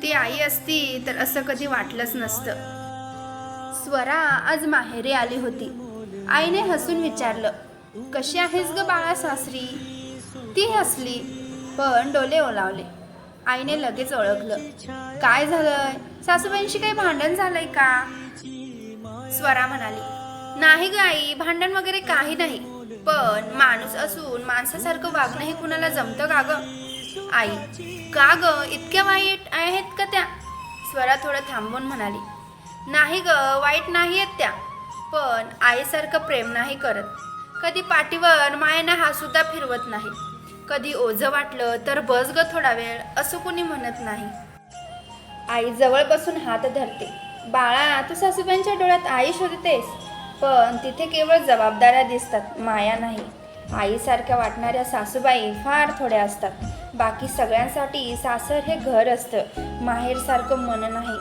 ती आई असती तर असं कधी वाटलंच नसतं. स्वरा आज माहेरी आली होती. आईने हसून विचारलं, कशी आहेस ग बाळा सासरी? ती हसली पण डोले ओलावले. आईने लगेच ओळखलं. काय झालंय? सासूबाईंशी काही भांडण झालंय का? स्वरा म्हणाली, नाही ग आई, भांडण वगैरे काही नाही. पण माणूस असून माणसासारखं वागणं हे कुणाला जमतं का ग? आई, का ग, इतक्या वाईट आहेत का त्या? स्वरा थोडं थांबून म्हणाली, नाही ग, वाईट नाही आहेत त्या, पण आईसारखं प्रेम नाही करत. कधी पाठीवर मायेनं हात सुद्धा फिरवत नाही. कधी ओझं वाटलं तर बस ग थोडा वेळ असं कुणी म्हणत नाही. आई जवळ बसून हात धरते. बाळा, तू सासूबाईंच्या डोळ्यात आई शोधतेस, पण तिथे केवळ जबाबदाऱ्या दिसतात, माया नाही. आईसारख्या वाटणाऱ्या सासूबाई फार थोड्या असतात. बाकी सगळ्यांसाठी सासर हे घर असतं, माहेरसारखं मन नाही.